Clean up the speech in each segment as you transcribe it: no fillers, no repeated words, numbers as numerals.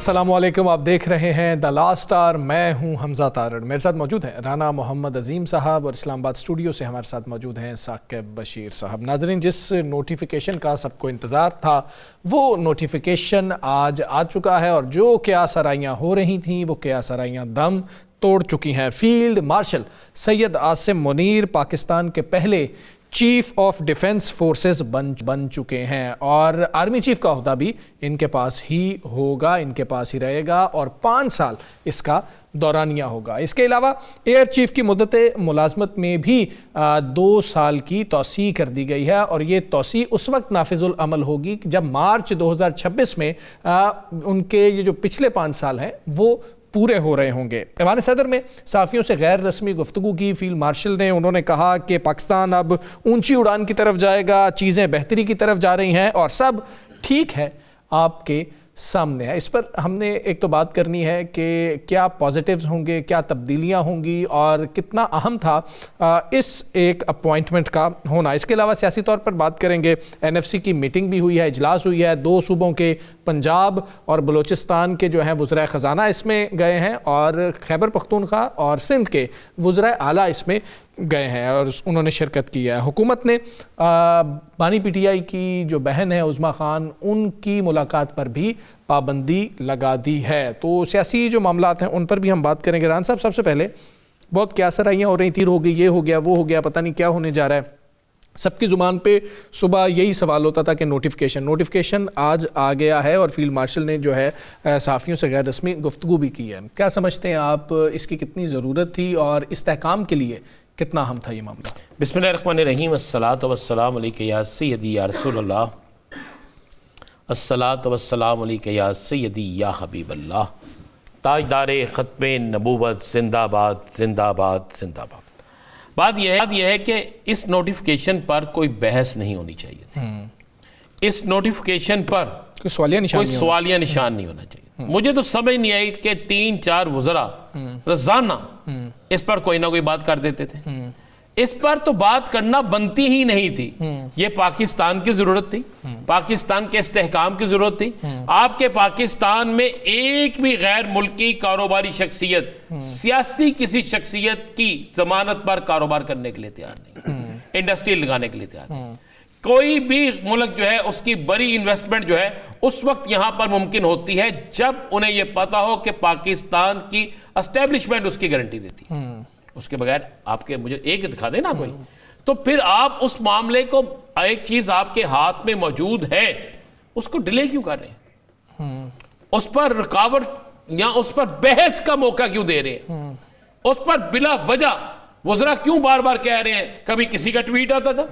السلام علیکم، آپ دیکھ رہے ہیں دا لاسٹ اسٹار. میں ہوں حمزہ تارڑ. میرے ساتھ موجود ہیں رانا محمد عظیم صاحب اور اسلام آباد اسٹوڈیو سے ہمارے ساتھ موجود ہیں ثاقب بشیر صاحب. ناظرین، جس نوٹیفیکیشن کا سب کو انتظار تھا وہ نوٹیفیکیشن آج آ چکا ہے، اور جو کیا سرائیاں ہو رہی تھیں وہ کیا سرائیاں دم توڑ چکی ہیں. فیلڈ مارشل سید عاصم منیر پاکستان کے پہلے چیف آف ڈیفنس فورسز بن چکے ہیں، اور آرمی چیف کا عہدہ بھی ان کے پاس ہی ہوگا، ان کے پاس ہی رہے گا، اور 5 سال اس کا دورانیہ ہوگا. اس کے علاوہ ایئر چیف کی مدت ملازمت میں بھی 2 سال کی توسیع کر دی گئی ہے، اور یہ توسیع اس وقت نافذ العمل ہوگی جب مارچ 2026 میں ان کے یہ جو پچھلے 5 سال ہیں وہ پورے ہو رہے ہوں گے. ایوان صدر میں صحافیوں سے غیر رسمی گفتگو کی فیلڈ مارشل نے. انہوں نے کہا کہ پاکستان اب اونچی اڑان کی طرف جائے گا، چیزیں بہتری کی طرف جا رہی ہیں، اور سب ٹھیک ہے آپ کے سامنے ہے. اس پر ہم نے ایک تو بات کرنی ہے کہ کیا پازیٹیوز ہوں گے، کیا تبدیلیاں ہوں گی، اور کتنا اہم تھا اس ایک اپوائنٹمنٹ کا ہونا. اس کے علاوہ سیاسی طور پر بات کریں گے. NFC کی میٹنگ بھی ہوئی ہے، اجلاس ہوئی ہے. 2 صوبوں کے پنجاب اور بلوچستان کے جو ہیں وزرائے خزانہ اس میں گئے ہیں، اور خیبر پختونخوا اور سندھ کے وزرائے اعلیٰ اس میں گئے ہیں اور انہوں نے شرکت کی ہے. حکومت نے بانی PTI کی جو بہن ہے عظمیٰ خان، ان کی ملاقات پر بھی پابندی لگا دی ہے. تو سیاسی جو معاملات ہیں ان پر بھی ہم بات کریں گے. ران صاحب، سب سے پہلے بہت کیا سرائیاں ہو رہی، تیر ہو گئی، یہ ہو گیا، وہ ہو گیا، پتہ نہیں کیا ہونے جا رہا ہے. سب کی زبان پہ صبح یہی سوال ہوتا تھا کہ نوٹیفیکیشن آج آ گیا ہے، اور فیلڈ مارشل نے جو ہے صحافیوں سے غیر رسمی گفتگو بھی کی ہے. کیا سمجھتے ہیں آپ، اس کی کتنی ضرورت تھی اور استحکام کے لیے کتنا اہم تھا یہ معاملہ؟ بسم اللہ الرحمن الرحیم. الصلاۃ والسلام علیک یا سیدی یا رسول اللہ، الصلاۃ والسلام علیک یا سیدی یا حبیب اللہ. تاجدار ختم نبوت زندہ باد، زندہ آباد، زندہ آباد. بات یہ ہے کہ اس نوٹیفیکیشن پر کوئی بحث نہیں ہونی چاہیے تھی. اس نوٹیفیکیشن پر کوئی سوالیہ نشان نہیں ہونا چاہیے. مجھے تو سمجھ نہیں آئی کہ 3-4 وزراء روزانہ اس پر کوئی نہ کوئی بات کر دیتے تھے. اس پر تو بات کرنا بنتی ہی نہیں تھی. یہ پاکستان کی ضرورت تھی، پاکستان کے استحکام کی ضرورت تھی. آپ کے پاکستان میں ایک بھی غیر ملکی کاروباری شخصیت سیاسی کسی شخصیت کی ضمانت پر کاروبار کرنے کے لیے تیار نہیں، انڈسٹری لگانے کے لیے تیار نہیں. کوئی بھی ملک جو ہے اس کی بڑی انویسٹمنٹ جو ہے اس وقت یہاں پر ممکن ہوتی ہے جب انہیں یہ پتا ہو کہ پاکستان کی اسٹیبلشمنٹ اس کی گارنٹی دیتی. اس کے بغیر آپ کے مجھے ایک دکھا دیں نا کوئی، تو پھر آپ اس معاملے کو، ایک چیز آپ کے ہاتھ میں موجود ہے اس کو ڈیلے کیوں کر رہے ہیں؟ اس پر رکاوٹ یا اس پر بحث کا موقع کیوں دے رہے ہیں؟ اس پر بلا وجہ وزراء کیوں بار بار کہہ رہے ہیں؟ کبھی کسی کا ٹویٹ آتا تھا،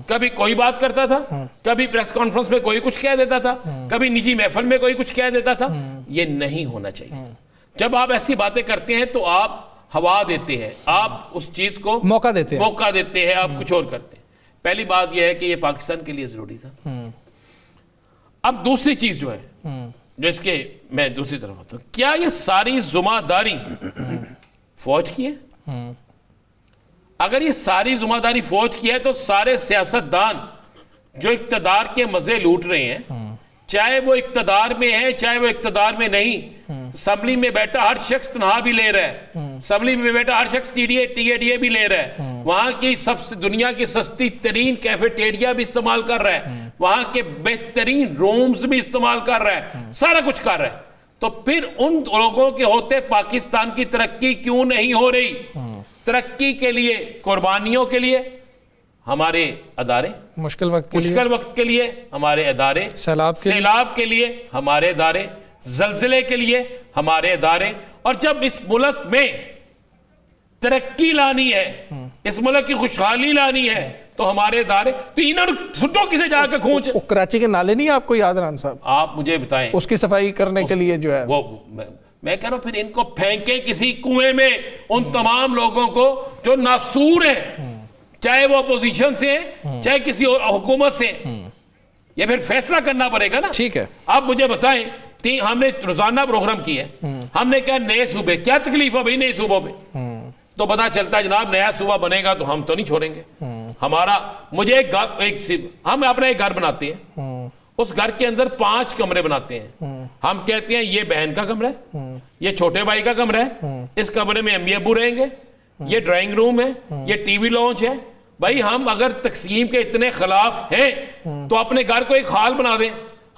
کبھی کوئی بات کرتا تھا، کبھی پریس کانفرنس میں کوئی کچھ کہہ دیتا تھا، کبھی نجی محفل میں کوئی کچھ کہہ دیتا تھا. یہ نہیں ہونا چاہیے. جب آپ ایسی باتیں کرتے ہیں تو آپ ہوا دیتے ہیں، آپ اس چیز کو موقع دیتے ہیں، آپ کچھ اور کرتے ہیں. پہلی بات یہ ہے کہ یہ پاکستان کے لیے ضروری تھا. اب دوسری چیز جو ہے، جو اس کے میں دوسری طرف ہوتا ہوں، کیا یہ ساری ذمہ داری فوج کی ہے؟ اگر یہ ساری ذمہ داری فوج کی ہے تو سارے سیاستدان جو اقتدار کے مزے لوٹ رہے ہیں، چاہے وہ اقتدار میں ہے چاہے وہ اقتدار میں نہیں، اسمبلی میں بیٹھا ہر شخص تنہا بھی لے رہا ہے، اسمبلی میں بیٹھا ہر شخص TDA بھی لے رہا ہے، وہاں کی سب سے دنیا کی سستی ترین کیفیٹیریا بھی استعمال کر رہا ہے، وہاں کے بہترین رومز بھی استعمال کر رہا ہے، سارا کچھ کر رہا ہے. تو پھر ان لوگوں کے ہوتے پاکستان کی ترقی کیوں نہیں ہو رہی؟ ترقی کے لیے، قربانیوں کے لیے ہمارے ادارے، مشکل وقت کے لیے ہمارے ادارے، سیلاب کے لیے ہمارے ادارے، زلزلے کے لیے ہمارے ادارے. اور جب اس ملک میں ترقی لانی ہے، اس ملک کی خوشحالی لانی ہے تو ہمارے ادارے، تو انہوں نے سٹو کسے جا کے کھونچ. کراچی کے نالے نہیں آپ کو یاد ران صاحب؟ آپ مجھے بتائیں اس کی صفائی کرنے کے لیے جو ہے وہ میں کہہ رہا ہوں، پھر ان کو پھینکیں کسی کنویں میں، ان تمام لوگوں کو جو ناسور ہیں، چاہے وہ اپوزیشن سے ہیں چاہے کسی اور حکومت سے. یہ پھر فیصلہ کرنا پڑے گا نا. ٹھیک ہے، آپ مجھے بتائیں، ہم نے روزانہ پروگرام کیا ہے، ہم نے کہا نئے صوبے، کیا تکلیف ہے بھائی نئے صوبوں پہ؟ تو پتا چلتا ہے جناب نیا صوبہ بنے گا تو ہم تو نہیں چھوڑیں گے. ہمارا، مجھے ہم اپنا ایک گھر بناتے ہیں، اس گھر کے اندر 5 کمرے بناتے ہیں. ہم کہتے ہیں یہ بہن کا کمرہ ہے, یہ چھوٹے بھائی کا کمرہ ہے, اس کمرے میں امی ابو رہیں گے, یہ ڈرائنگ روم ہے, یہ ٹی وی لانچ ہے. بھائی ہم اگر تقسیم کے اتنے خلاف ہیں تو اپنے گھر کو ایک ہال بنا دیں,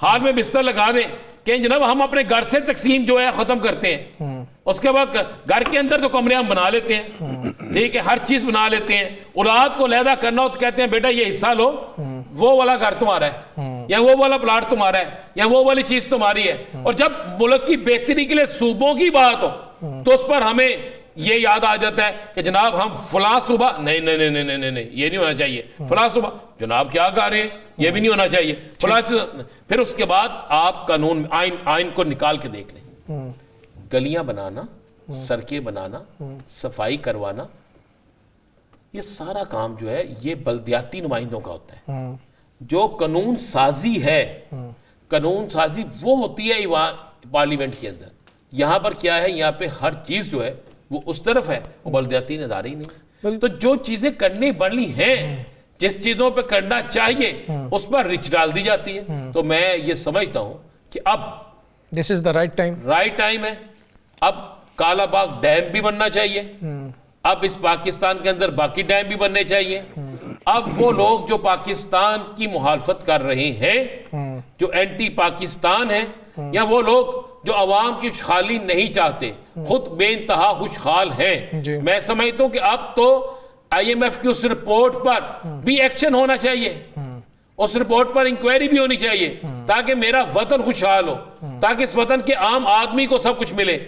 ہال میں بستر لگا دیں کہ جناب ہم اپنے گھر سے تقسیم جو ہے ختم کرتے ہیں. اس کے بعد گھر کے اندر تو کمرے ہم بنا لیتے ہیں, ٹھیک ہے, ہر چیز بنا لیتے ہیں. اولاد کو علیحدہ کرنا ہو تو کہتے ہیں بیٹا یہ حصہ لو, وہ والا گھر تمہارا ہے, یا وہ والا پلاٹ تمہارا ہے, یا وہ والی چیز تمہاری ہے. اور جب ملک کی بہتری کے لیے صوبوں کی بات ہو تو اس پر ہمیں یہ یاد آ جاتا ہے کہ جناب ہم فلاں صوبہ نہیں نہیں نہیں نہیں نہیں نہیں یہ نہیں ہونا چاہیے, فلاں صوبہ جناب کیا کہہ رہے ہیں یہ بھی نہیں ہونا چاہیے, فلاں. پھر اس کے بعد آپ قانون آئین کو نکال کے دیکھ لیں. گلیاں بنانا, سڑکیں بنانا, صفائی کروانا, یہ سارا کام جو ہے یہ بلدیاتی نمائندوں کا ہوتا ہے. جو قانون سازی ہے, قانون سازی وہ ہوتی ہے پارلیمنٹ کے اندر. یہاں پر کیا ہے, یہاں پہ ہر چیز جو ہے وہ اس طرف ہے, وہ بلدیاتی ادارے ہی نہیں. تو جو چیزیں کرنی پڑنی ہیں, جس چیزوں پہ کرنا چاہیے اس پر رچ ڈال دی جاتی ہے. تو میں یہ سمجھتا ہوں کہ اب دس از دا رائٹ ٹائم ہے. اب کالا باغ ڈیم بھی بننا چاہیے, اب اس پاکستان کے اندر باقی ڈیم بھی بننے چاہیے. اب وہ لوگ جو پاکستان کی مخالفت کر رہے ہیں, جو اینٹی پاکستان ہیں, یا وہ لوگ جو عوام کی خوشحالی نہیں چاہتے, خود بے انتہا خوشحال ہیں, میں سمجھتا ہوں کہ اب تو آئی ایم ایف کی اس رپورٹ پر بھی ایکشن ہونا چاہیے, اس رپورٹ پر انکوائری بھی ہونی چاہیے, تاکہ میرا وطن خوشحال ہو, تاکہ اس وطن کے عام آدمی کو سب کچھ ملے,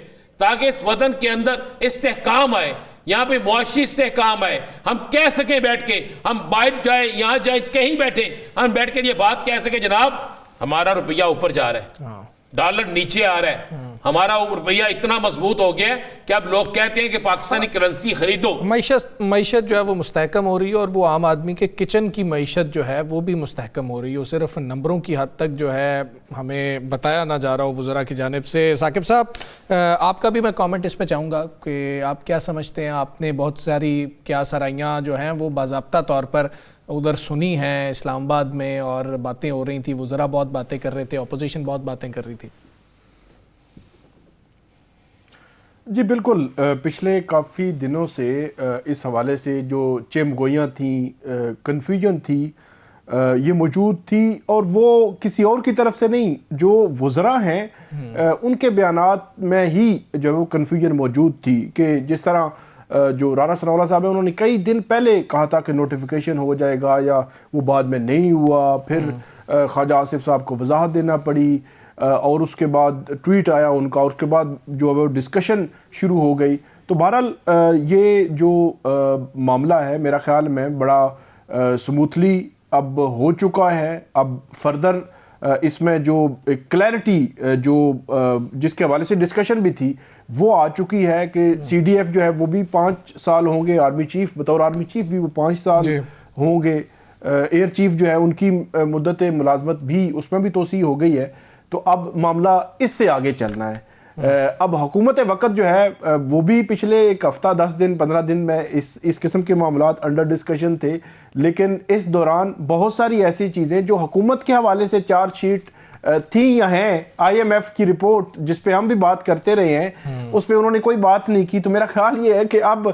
تاکہ اس وطن کے اندر استحکام آئے, یہاں پہ معاشی استحکام آئے. ہم کہہ سکیں بیٹھ کے, ہم باہر جائیں, یہاں جائیں, کہیں بیٹھیں, ہم بیٹھ کے یہ بات کہہ سکیں جناب ہمارا روپیہ اوپر جا رہا ہے, ڈالر نیچے آ رہا ہے, ہمارا روپیہ اتنا مضبوط ہو گیا ہے کہ اب لوگ کہتے ہیں کہ پاکستانی کرنسی خریدو. معیشت جو ہے وہ مستحکم ہو رہی ہے, اور وہ عام آدمی کے کچن کی معیشت جو ہے وہ بھی مستحکم ہو رہی ہے. صرف نمبروں کی حد تک جو ہے ہمیں بتایا نہ جا رہا ہو وزراء کی جانب سے. ثاقب صاحب آپ کا بھی میں کامنٹ اس میں چاہوں گا کہ آپ کیا سمجھتے ہیں, آپ نے بہت ساری کیا سرائیاں جو ہیں وہ باضابطہ طور پر ادھر سنی ہیں اسلام آباد میں, اور باتیں ہو رہی تھیں, وزراء بہت باتیں کر رہے تھے, اپوزیشن بہت باتیں کر رہی تھی. جی بالکل, پچھلے کافی دنوں سے اس حوالے سے جو چیم گوئیاں تھیں, کنفیوژن تھی, یہ موجود تھی, اور وہ کسی اور کی طرف سے نہیں, جو وزراء ہیں ان کے بیانات میں ہی جو وہ کنفیوژن موجود تھی. کہ جس طرح جو رانا ثناء اللہ صاحب ہیں, انہوں نے کئی دن پہلے کہا تھا کہ نوٹیفیکیشن ہو جائے گا, یا وہ بعد میں نہیں ہوا, پھر خواجہ آصف صاحب کو وضاحت دینا پڑی, اور اس کے بعد ٹویٹ آیا ان کا, اور اس کے بعد جو ہے ڈسکشن شروع ہو گئی. تو بہرحال یہ جو معاملہ ہے میرا خیال میں بڑا سموتھلی اب ہو چکا ہے. اب فردر اس میں جو کلیئرٹی جو جس کے حوالے سے ڈسکشن بھی تھی وہ آ چکی ہے کہ سی ڈی ایف جو ہے وہ بھی 5 سال ہوں گے, آرمی چیف بطور آرمی چیف بھی وہ 5 سال ہوں گے, ایئر چیف جو ہے ان کی مدت ملازمت بھی اس میں بھی توسیع ہو گئی ہے. تو اب معاملہ اس سے آگے چلنا ہے. اب حکومت وقت جو ہے وہ بھی پچھلے ایک ہفتہ 10 دن 15 دن میں اس قسم کے معاملات انڈر ڈسکشن تھے, لیکن اس دوران بہت ساری ایسی چیزیں جو حکومت کے حوالے سے چارج شیٹ تھی یا ہیں, آئی ایم ایف کی رپورٹ جس پہ ہم بھی بات کرتے رہے ہیں, اس پہ انہوں نے کوئی بات نہیں کی. تو میرا خیال یہ ہے کہ اب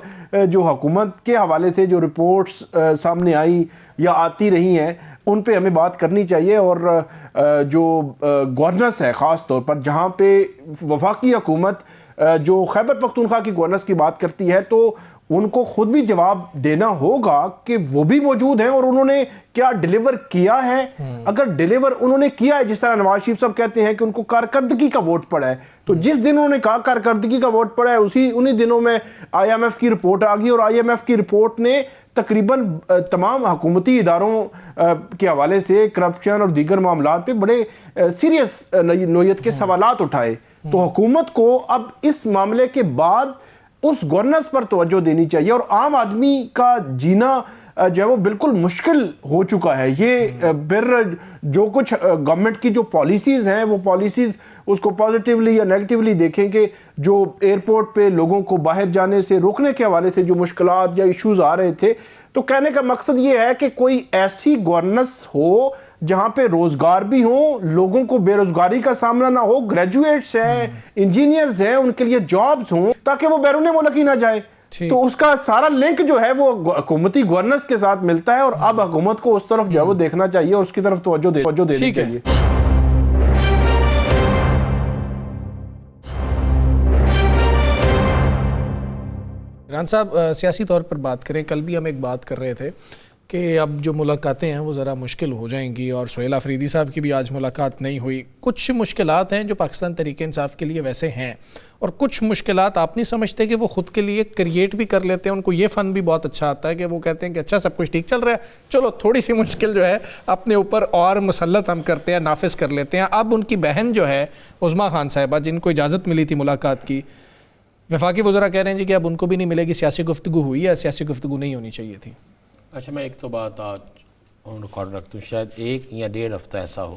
جو حکومت کے حوالے سے جو رپورٹس سامنے آئی یا آتی رہی ہیں ان پہ ہمیں بات کرنی چاہیے. اور جو گورننس ہے خاص طور پر, جہاں پہ وفاقی حکومت جو خیبر پختونخوا کی گورننس کی بات کرتی ہے, تو ان کو خود بھی جواب دینا ہوگا کہ وہ بھی موجود ہیں اور انہوں نے کیا ڈیلیور کیا ہے. اگر ڈیلیور انہوں نے کیا ہے, جس طرح نواز شریف صاحب کہتے ہیں کہ ان کو کارکردگی کا ووٹ پڑا ہے, تو جس دن انہوں نے کہا کارکردگی کا ووٹ پڑا ہے انہی دنوں میں آئی ایم ایف کی رپورٹ آ گئی, اور آئی ایم ایف کی رپورٹ نے تقریباً تمام حکومتی اداروں کے حوالے سے کرپشن اور دیگر معاملات پہ بڑے سیریس نوعیت کے سوالات اٹھائے. تو حکومت کو اب اس معاملے کے بعد اس گورننس پر توجہ دینی چاہیے, اور عام آدمی کا جینا جو ہے وہ بالکل مشکل ہو چکا ہے. یہ پھر جو کچھ گورنمنٹ کی جو پالیسیز ہیں وہ پالیسیز اس کو پازیٹیولی یا نیگیٹیولی دیکھیں کہ جو ایئرپورٹ پہ لوگوں کو باہر جانے سے روکنے کے حوالے سے جو مشکلات یا ایشوز آ رہے تھے, تو کہنے کا مقصد یہ ہے کہ کوئی ایسی گورننس ہو جہاں پہ روزگار بھی ہوں, لوگوں کو بے روزگاری کا سامنا نہ ہو, گریجویٹس ہیں, انجینئرز ہیں, ان کے لیے جابز ہوں تاکہ وہ بیرون ملک ہی نہ جائے. تو اس کا سارا لنک جو ہے وہ حکومتی گورننس کے ساتھ ملتا ہے, اور اب حکومت کو اس طرف جو ہے وہ دیکھنا چاہیے اور اس کی طرف توجہ دینی چاہیے. عمران صاحب سیاسی طور پر بات کریں, کل بھی ہم ایک بات کر رہے تھے کہ اب جو ملاقاتیں ہیں وہ ذرا مشکل ہو جائیں گی, اور سہیل آفریدی صاحب کی بھی آج ملاقات نہیں ہوئی. کچھ مشکلات ہیں جو پاکستان تحریک انصاف کے لیے ویسے ہیں, اور کچھ مشکلات آپ نہیں سمجھتے کہ وہ خود کے لیے کریٹ بھی کر لیتے ہیں, ان کو یہ فن بھی بہت اچھا آتا ہے کہ وہ کہتے ہیں کہ اچھا سب کچھ ٹھیک چل رہا ہے, چلو تھوڑی سی مشکل جو ہے اپنے اوپر اور مسلط ہم کرتے ہیں, نافذ کر لیتے ہیں. اب ان کی بہن جو ہے عظمیٰ خان صاحبہ, جن کو اجازت ملی تھی ملاقات کی, وفاقی وزراء کہہ رہے ہیں جی کہ اب ان کو بھی نہیں ملے گی. سیاسی گفتگو ہوئی یا سیاسی گفتگو نہیں ہونی چاہیے تھی؟ اچھا, میں ایک تو بات آج ریکارڈ رکھتا ہوں, شاید 1 یا 1.5 ہفتہ ایسا ہو,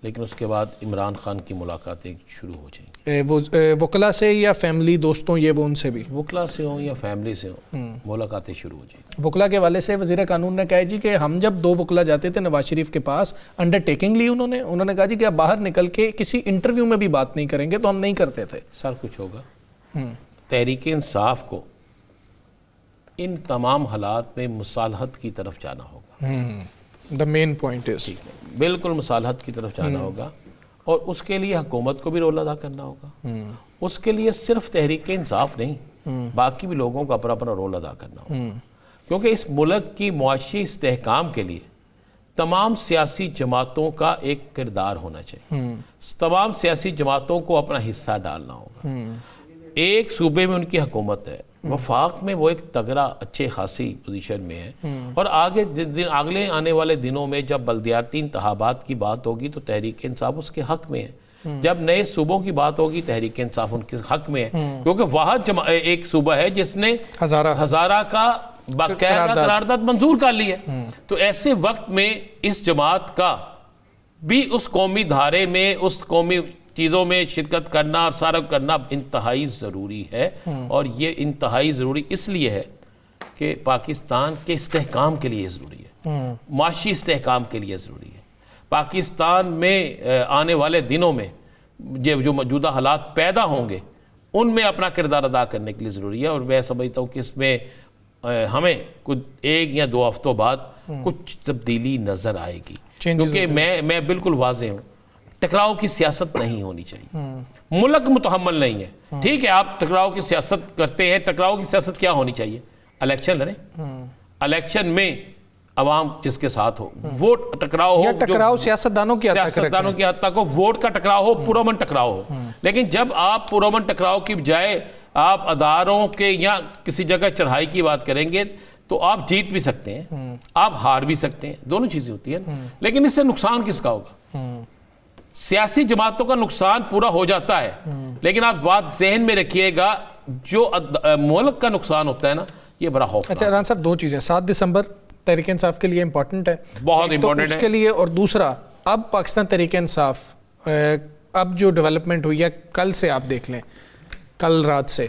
لیکن اس کے بعد عمران خان کی ملاقاتیں شروع ہو جائیں گی. وکلا سے یا فیملی دوستوں, یہ وہ ان سے بھی وکلا سے ہوں یا فیملی سے ہوں, ملاقاتیں شروع ہو جائیں گی. وکلا کے والے سے وزیر قانون نے کہا جی کہ ہم جب 2 وکلا جاتے تھے نواز شریف کے پاس, انڈر ٹیکنگ لی انہوں نے کہا جی کہ آپ باہر نکل کے کسی انٹرویو میں بھی بات نہیں کریں گے, تو ہم نہیں کرتے تھے. سر کچھ ہوگا. تحریک انصاف کو ان تمام حالات میں مصالحت کی طرف جانا ہوگا. دا مین پوائنٹ از, بالکل مصالحت کی طرف جانا ہوگا, اور اس کے لیے حکومت کو بھی رول ادا کرنا ہوگا. اس کے لیے صرف تحریک انصاف نہیں, باقی بھی لوگوں کو اپنا اپنا رول ادا کرنا ہوگا, کیونکہ اس ملک کی معاشی استحکام کے لیے تمام سیاسی جماعتوں کا ایک کردار ہونا چاہیے. تمام سیاسی جماعتوں کو اپنا حصہ ڈالنا ہوگا. ایک صوبے میں ان کی حکومت ہے, وفاق میں وہ ایک تگڑا اچھے خاصی پوزیشن میں ہے, اور اگلے آنے والے دنوں میں جب بلدیاتی انتخابات کی بات ہوگی تو تحریک انصاف اس کے حق میں ہے. جب نئے صوبوں کی بات ہوگی تحریک انصاف ان کے حق میں ہے, کیونکہ وہاں ایک صوبہ ہے جس نے ہزارہ کا باقاعدہ قرارداد منظور کر لی ہے. تو ایسے وقت میں اس جماعت کا بھی اس قومی دھارے میں, اس قومی چیزوں میں شرکت کرنا اور سارا کرنا انتہائی ضروری ہے. اور یہ انتہائی ضروری اس لیے ہے کہ پاکستان کے استحکام کے لیے ضروری ہے, معاشی استحکام کے لیے ضروری ہے. پاکستان میں آنے والے دنوں میں جو موجودہ حالات پیدا ہوں گے ان میں اپنا کردار ادا کرنے کے لیے ضروری ہے. اور میں سمجھتا ہوں کہ اس میں ہمیں کچھ 1 یا 2 ہفتوں بعد کچھ تبدیلی نظر آئے گی, کیونکہ میں بالکل واضح ہوں, ٹکراؤ کی سیاست نہیں ہونی چاہیے. ملک متحمل نہیں ہے. ٹھیک ہے آپ ٹکراؤ کی سیاست کرتے ہیں, ٹکراؤ کی سیاست کیا ہونی چاہیے؟ الیکشن لڑیں, الیکشن میں عوام جس کے ساتھ ہو, ووٹ ٹکراؤ ہو, ٹکراؤ سیاستدانوں کی حد تک ہو, ووٹ کا ٹکراؤ ہو, پرامن ٹکراؤ ہو. لیکن جب آپ پرامن ٹکراؤ کی بجائے آپ اداروں کے یا کسی جگہ چڑھائی کی بات کریں گے تو آپ جیت بھی سکتے ہیں, آپ ہار بھی سکتے ہیں, دونوں چیزیں ہوتی ہیں. لیکن اس سے نقصان کس کا ہوگا؟ سیاسی جماعتوں کا نقصان پورا ہو جاتا ہے, لیکن آپ بات ذہن میں رکھیے گا جو ملک کا نقصان ہوتا ہے نا, یہ بڑا خوف. اچھا عمران صاحب, 2 چیزیں 7 دسمبر تحریک انصاف کے لیے امپورٹنٹ ہے, بہت امپورٹنٹ ہے اس کے لیے, اور دوسرا اب پاکستان تحریک انصاف اب جو ڈیولپمنٹ ہوئی ہے کل سے, آپ دیکھ لیں کل رات سے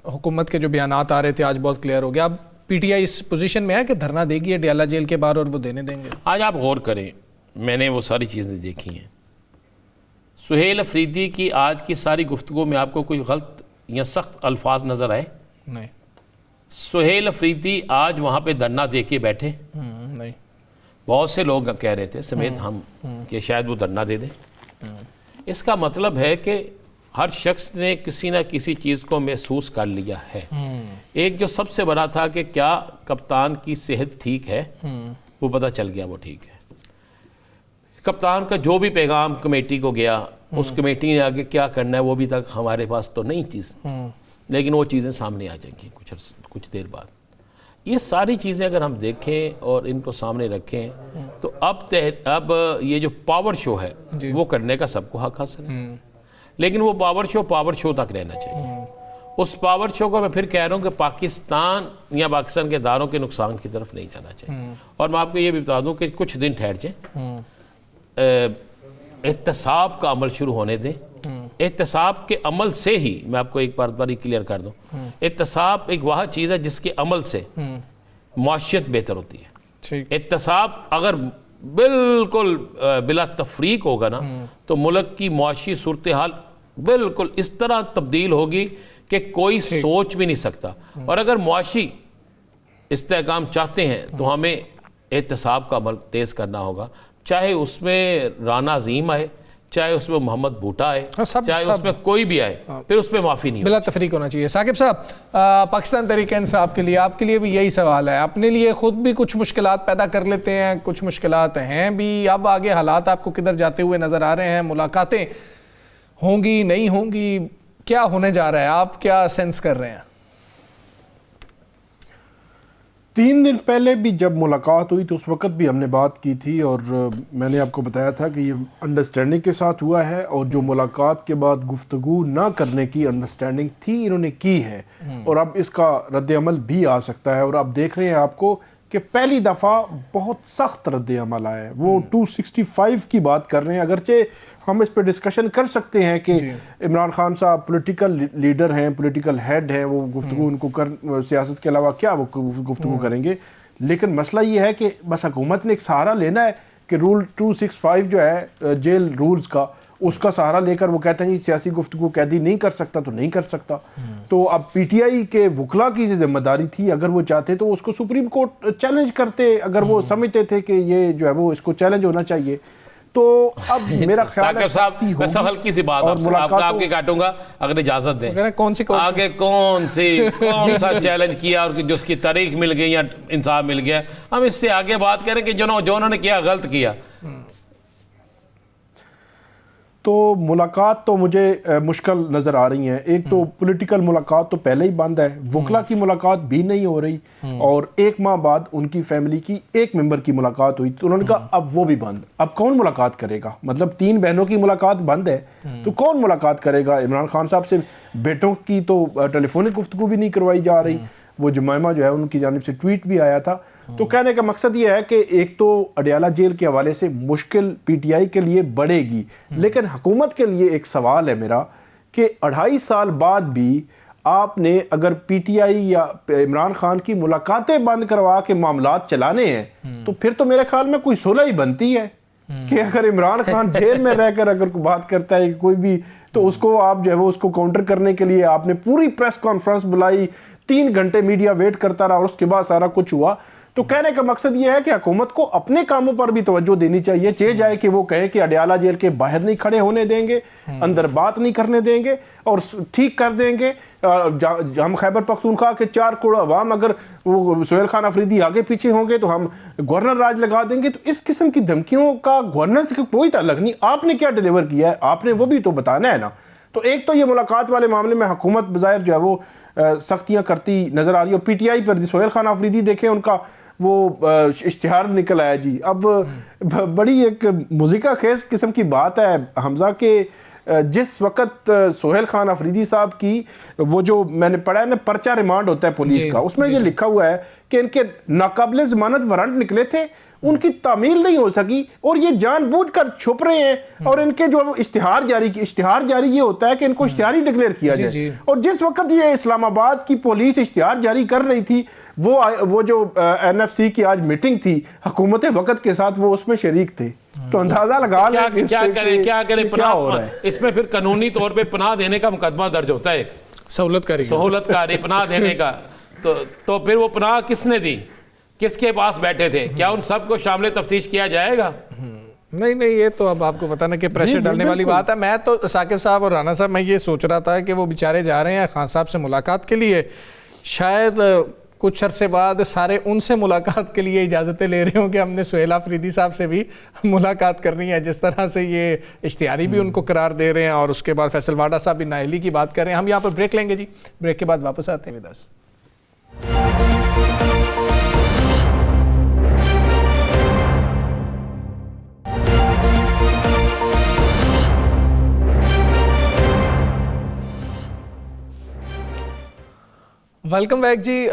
حکومت کے جو بیانات آ رہے تھے آج بہت کلیئر ہو گیا. اب P T I us position میں ہے کہ دھرنا دے گی ڈیالہ جیل کے باہر, اور وہ دینے دیں گے. آج آپ غور کریں, میں نے وہ ساری چیزیں دیکھی ہیں. سہیل آفریدی کی آج کی ساری گفتگو میں آپ کو کوئی غلط یا سخت الفاظ نظر آئے؟ نہیں. سہیل آفریدی آج وہاں پہ دھرنا دے کے بیٹھے؟ نہیں. بہت سے لوگ کہہ رہے تھے سمیت ہم کہ شاید وہ دھرنا دے دیں. اس کا مطلب ہے کہ ہر شخص نے کسی نہ کسی چیز کو محسوس کر لیا ہے. ایک جو سب سے بڑا تھا کہ کیا کپتان کی صحت ٹھیک ہے, وہ پتہ چل گیا وہ ٹھیک ہے. کپتان کا جو بھی پیغام کمیٹی کو گیا, اس کمیٹی نے آگے کیا کرنا ہے وہ بھی تک ہمارے پاس تو نہیں چیز, لیکن وہ چیزیں سامنے آ جائیں گی کچھ دیر بعد. یہ ساری چیزیں اگر ہم دیکھیں اور ان کو سامنے رکھیں تو اب یہ جو پاور شو ہے وہ کرنے کا سب کو حق حاصل ہے, لیکن وہ پاور شو تک رہنا چاہیے. اس پاور شو کو میں پھر کہہ رہا ہوں کہ پاکستان یا پاکستان کے اداروں کے نقصان کی طرف نہیں جانا چاہیے. اور میں آپ کو یہ بھی بتا دوں کہ کچھ دن ٹھہر جائیں, احتساب کا عمل شروع ہونے دیں. احتساب کے عمل سے ہی میں آپ کو ایک بار بڑی کلیئر کر دوں, احتساب ایک وہ چیز ہے جس کے عمل سے معاشیت بہتر ہوتی ہے. احتساب اگر بالکل بلا تفریق ہوگا نا تو ملک کی معاشی صورتحال بالکل اس طرح تبدیل ہوگی کہ کوئی سوچ بھی نہیں سکتا. اور اگر معاشی استحکام چاہتے ہیں تو ہمیں احتساب کا عمل تیز کرنا ہوگا, چاہے اس میں رانا عظیم آئے, چاہے اس میں محمد بھوٹا آئے, چاہے اس میں کوئی بھی آئے, پھر اس میں معافی نہیں بلا تفریق ہونا چاہیے. ثاقب صاحب, پاکستان تحریک انصاف کے لیے, آپ کے لیے بھی یہی سوال ہے. اپنے لیے خود بھی کچھ مشکلات پیدا کر لیتے ہیں, کچھ مشکلات ہیں بھی, اب آگے حالات آپ کو کدھر جاتے ہوئے نظر آ رہے ہیں, ملاقاتیں ہوں گی نہیں ہوں گی, کیا ہونے جا رہا ہے, آپ کیا سینس کر رہے ہیں؟ 3 دن پہلے بھی جب ملاقات ہوئی تو اس وقت بھی ہم نے بات کی تھی, اور میں نے آپ کو بتایا تھا کہ یہ انڈرسٹینڈنگ کے ساتھ ہوا ہے, اور جو ملاقات کے بعد گفتگو نہ کرنے کی انڈرسٹینڈنگ تھی انہوں نے کی ہے, اور اب اس کا رد عمل بھی آ سکتا ہے. اور آپ دیکھ رہے ہیں آپ کو کہ پہلی دفعہ بہت سخت رد عمل آیا ہے. وہ 265 کی بات کر رہے ہیں, اگرچہ ہم اس پہ ڈسکشن کر سکتے ہیں کہ عمران خان صاحب پولیٹیکل لیڈر ہیں, پولیٹیکل ہیڈ ہیں, وہ گفتگو ان کو سیاست کے علاوہ کیا وہ گفتگو کریں گے, لیکن مسئلہ یہ ہے کہ بس حکومت نے ایک سہارا لینا ہے کہ رول 265 جو ہے جیل رولز کا, اس کا سہارا لے کر وہ کہتے ہیں جی سیاسی گفتگو قیدی نہیں کر سکتا تو نہیں کر سکتا. تو اب پی ٹی آئی کے وکلا کی ذمہ داری تھی, اگر وہ چاہتے تو اس کو سپریم کورٹ چیلنج کرتے, اگر وہ سمجھتے تھے کہ یہ جو ہے وہ اس کو چیلنج ہونا چاہیے. تو اب میرا خیال ہے صاحب میں سب ہلکی سی بات آپ کے کاٹوں گا اگر اجازت دیں, آگے کون سا چیلنج کیا اور جس کی تاریخ مل گئی یا انصاف مل گیا, ہم اس سے آگے بات کریں کہ جو انہوں نے کیا غلط کیا. تو ملاقات تو مجھے مشکل نظر آ رہی ہیں. ایک تو پولیٹیکل ملاقات تو پہلے ہی بند ہے, وکلا کی ملاقات بھی نہیں ہو رہی, اور 1 ماہ بعد ان کی فیملی کی ایک ممبر کی ملاقات ہوئی تو انہوں نے کہا اب وہ بھی بند. اب کون ملاقات کرے گا؟ مطلب 3 بہنوں کی ملاقات بند ہے تو کون ملاقات کرے گا؟ عمران خان صاحب سے بیٹوں کی تو ٹیلی فونک گفتگو بھی نہیں کروائی جا رہی. وہ جمائمہ جو ہے ان کی جانب سے ٹویٹ بھی آیا تھا. تو کہنے کا مقصد یہ ہے کہ ایک تو اڈیالہ جیل کے حوالے سے مشکل پی ٹی آئی کے لیے بڑھے گی, لیکن حکومت کے لیے ایک سوال ہے میرا کہ 2.5 سال بعد بھی آپ نے اگر پی ٹی آئی یا عمران خان کی ملاقاتیں بند کروا کے معاملات چلانے ہیں تو پھر تو میرے خیال میں کوئی صلح ہی بنتی ہے کہ اگر عمران خان جیل میں رہ کر اگر کوئی بات کرتا ہے کوئی بھی, تو اس کو آپ جو ہے وہ اس کو کاؤنٹر کرنے کے لیے آپ نے پوری پریس کانفرنس بلائی, 3 گھنٹے میڈیا ویٹ کرتا رہا, اور اس کے بعد سارا کچھ ہوا. تو کہنے کا مقصد یہ ہے کہ حکومت کو اپنے کاموں پر بھی توجہ دینی چاہیے. جائے کہ وہ کہے کہ اڈیالہ جیل کے باہر نہیں کھڑے ہونے دیں گے, اندر بات نہیں کرنے دیں گے, اور ٹھیک کر دیں گے. ہم خیبر پختونخوا کے 4 کروڑ عوام اگر وہ سہیل خان افریدی آگے پیچھے ہوں گے تو ہم گورنر راج لگا دیں گے. تو اس قسم کی دھمکیوں کا گورنر سے کوئی تعلق نہیں. آپ نے کیا ڈیلیور کیا ہے آپ نے وہ بھی تو بتانا ہے نا. تو ایک تو یہ ملاقات والے معاملے میں حکومت بظاہر جو ہے وہ سختیاں کرتی نظر آ رہی ہے. اور پی ٹی آئی پر سہیل خان افریدی دیکھیں, ان کا وہ اشتہار نکل آیا جی. اب بڑی ایک مذیقہ خیز قسم کی بات ہے حمزہ کہ جس وقت سہیل خان افریدی صاحب کی وہ جو میں نے پڑھا ہے نا پرچہ ریمانڈ ہوتا ہے پولیس کا, اس میں یہ لکھا ہوا ہے کہ ان کے ناقابل ضمانت وارنٹ نکلے تھے, ان کی تعمیل نہیں ہو سکی, اور یہ جان بوجھ کر چھپ رہے ہیں, اور ان کے جو اشتہار جاری یہ ہوتا ہے کہ ان کو اشتہاری ڈکلیئر کیا جائے. اور جس وقت یہ اسلام آباد کی پولیس اشتہار جاری کر رہی تھی وہ جو این ایف سی کی آج میٹنگ تھی حکومت وقت کے ساتھ, وہ اس میں شریک تھے. تو اندازہ لگا لیں کیا کریں اس میں پھر قانونی طور پہ پناہ دینے کا مقدمہ درج ہوتا ہے, سہولت کاری پناہ دینے کا. تو پھر وہ پناہ کس نے دی, کس کے پاس بیٹھے تھے, کیا ان سب کو شامل تفتیش کیا جائے گا؟ نہیں یہ تو اب آپ کو پتہ نا کہ پریشر ڈالنے والی بات ہے. میں تو ثاقب صاحب اور رانا صاحب میں یہ سوچ رہا تھا کہ وہ بیچارے جا رہے ہیں خان صاحب سے ملاقات کے لیے, شاید کچھ عرصے بعد سارے ان سے ملاقات کے لیے اجازتیں لے رہے ہوں کہ ہم نے سہیل افریدی صاحب سے بھی ملاقات کرنی ہے, جس طرح سے یہ اشتہاری بھی ان کو قرار دے رہے ہیں, اور اس کے بعد فیصل واڈا صاحب بھی نااہلی کی بات کر رہے ہیں. ہم یہاں پر بریک لیں گے جی, بریک کے بعد واپس آتے ہیں. وداس ویلکم بیک جی.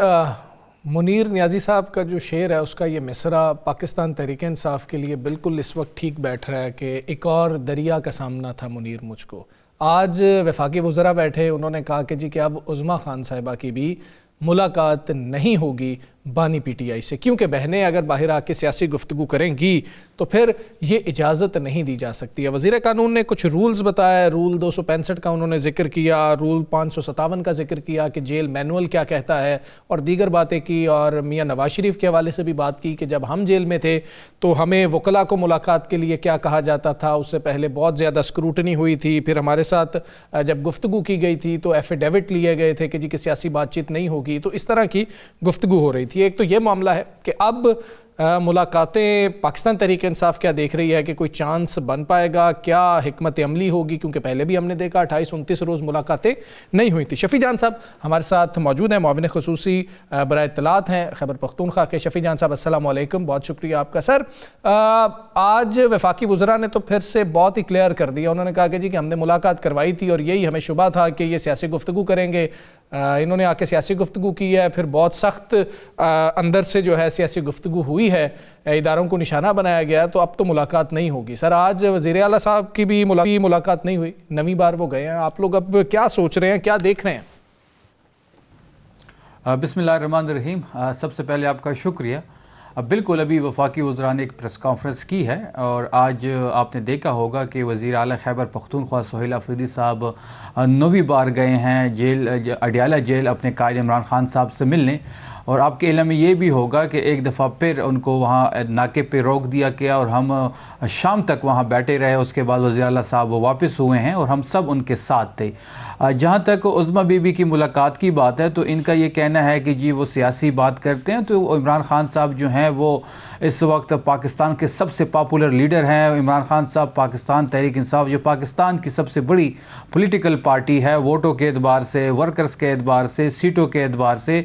منیر نیازی صاحب کا جو شعر ہے اس کا یہ مصرع پاکستان تحریک انصاف کے لیے بالکل اس وقت ٹھیک بیٹھ رہا ہے کہ ایک اور دریا کا سامنا تھا منیر مجھ کو. آج وفاقی وزراء بیٹھے, انہوں نے کہا کہ جی کہ اب عظمیٰ خان صاحبہ کی بھی ملاقات نہیں ہوگی, بانی پی ٹی آئی سے، کیونکہ بہنیں اگر باہر آ کے سیاسی گفتگو کریں گی تو پھر یہ اجازت نہیں دی جا سکتی ہے۔ وزیر قانون نے کچھ رولز بتایا، رول 265 کا انہوں نے ذکر کیا، رول 557 کا ذکر کیا کہ جیل مینول کیا کہتا ہے، اور دیگر باتیں کی، اور میاں نواز شریف کے حوالے سے بھی بات کی کہ جب ہم جیل میں تھے تو ہمیں وکلاء کو ملاقات کے لیے کیا کہا جاتا تھا، اس سے پہلے بہت زیادہ اسکروٹنی ہوئی تھی، پھر ہمارے ساتھ جب گفتگو کی گئی تھی تو ایفیڈیوٹ لیے گئے تھے کہ جی کہ سیاسی بات چیت نہیں ہوگی، تو اس طرح کی گفتگو ہو رہی تھی۔ ایک تو یہ معاملہ ہے کہ اب ملاقاتیں پاکستان تحریک انصاف کیا دیکھ رہی ہے کہ کوئی چانس بن پائے گا، کیا حکمت عملی ہوگی، کیونکہ پہلے بھی ہم نے دیکھا 28-29 روز ملاقاتیں نہیں ہوئی تھی۔ شفیع جان صاحب ہمارے ساتھ موجود ہیں، معاون خصوصی برائے اطلاعات ہیں خیبر پختونخوا کے۔ شفیع جان صاحب السلام علیکم، بہت شکریہ آپ کا۔ سر آج وفاقی وزراء نے تو پھر سے بہت ہی کلیئر کر دیا، انہوں نے کہا کہ جی کہ ہم نے ملاقات کروائی تھی اور یہی ہمیں شبہ تھا کہ یہ سیاسی گفتگو کریں گے، انہوں نے آ کے سیاسی گفتگو کی ہے، پھر بہت سخت اندر سے جو ہے سیاسی گفتگو ہوئی ہے، اداروں کو نشانہ بنایا گیا، تو اب تو ملاقات نہیں ہوگی۔ سر آج وزیر اعلیٰ صاحب کی بھی ملاقات نہیں ہوئی، نویں بار وہ گئے ہیں، آپ لوگ اب کیا سوچ رہے ہیں، کیا دیکھ رہے ہیں؟ بسم اللہ الرحمن الرحیم۔ سب سے پہلے آپ کا شکریہ۔ بالکل ابھی وفاقی وزراء نے ایک پریس کانفرنس کی ہے، اور آج آپ نے دیکھا ہوگا کہ وزیر اعلیٰ خیبر پختونخوا سہیل آفریدی صاحب 9ویں بار گئے ہیں جیل، اڈیالہ جیل، اپنے قائد عمران خان صاحب سے ملنے، اور آپ کے علم میں یہ بھی ہوگا کہ ایک دفعہ پھر ان کو وہاں ناکے پہ روک دیا گیا اور ہم شام تک وہاں بیٹھے رہے، اس کے بعد وزیر اعلیٰ صاحب واپس ہوئے ہیں اور ہم سب ان کے ساتھ تھے۔ جہاں تک عظمیٰ بی بی کی ملاقات کی بات ہے تو ان کا یہ کہنا ہے کہ جی وہ سیاسی بات کرتے ہیں، تو عمران خان صاحب جو ہیں وہ اس وقت پاکستان کے سب سے پاپولر لیڈر ہیں۔ عمران خان صاحب پاکستان تحریک انصاف جو پاکستان کی سب سے بڑی پولیٹیکل پارٹی ہے، ووٹوں کے اعتبار سے، ورکرز کے اعتبار سے، سیٹوں کے اعتبار سے،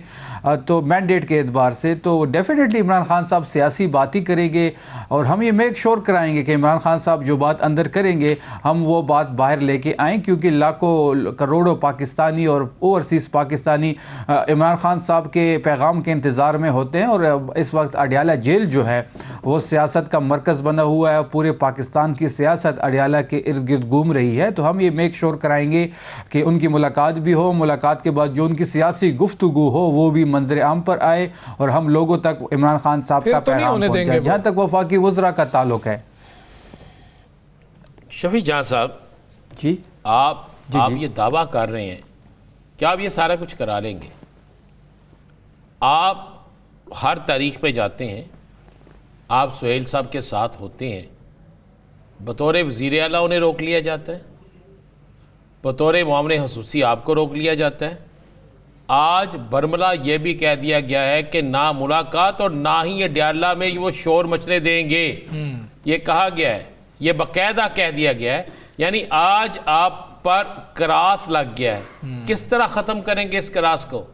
تو مینڈیٹ کے اعتبار سے، تو ڈیفینیٹلی عمران خان صاحب سیاسی بات ہی کریں گے، اور ہم یہ میک شور کرائیں گے کہ عمران خان صاحب جو بات اندر کریں گے ہم وہ بات باہر لے کے آئیں، کیونکہ لاکھوں کروڑوں پاکستانی اور اوورسیز پاکستانی عمران خان صاحب کے پیغام کے انتظار میں ہوتے ہیں۔ اور اس وقت اڈیالہ جیل جو ہے وہ سیاست کا مرکز بنا ہوا ہے، پورے پاکستان کی سیاست اڈیالہ کے ارد گرد گھوم رہی ہے، تو ہم یہ میک شور کرائیں گے کہ ان کی ملاقات بھی ہو، ملاقات کے بعد جو ان کی سیاسی گفتگو ہو وہ بھی منظر عام پر آئے اور ہم لوگوں تک عمران خان صاحب کا پیغام پہنچائے۔ جہاں تک وفاقی وزراء کا تعلق ہے، شفیع جہاں صاحب جی آپ یہ دعویٰ کر رہے ہیں کہ آپ یہ سارا کچھ کرا لیں گے، آپ ہر تاریخ پہ جاتے ہیں، آپ سہیل صاحب کے ساتھ ہوتے ہیں، بطور وزیر اعلیٰ انہیں روک لیا جاتا ہے، بطور معاون خصوصی آپ کو روک لیا جاتا ہے، آج برملا یہ بھی کہہ دیا گیا ہے کہ نہ ملاقات اور نہ ہی اڈیالہ میں وہ شور مچنے دیں گے، یہ کہا گیا ہے، یہ باقاعدہ کہہ دیا گیا ہے، یعنی آج آپ پر کراس لگ گیا ہے، کس طرح ختم کریں گے اس کراس کو؟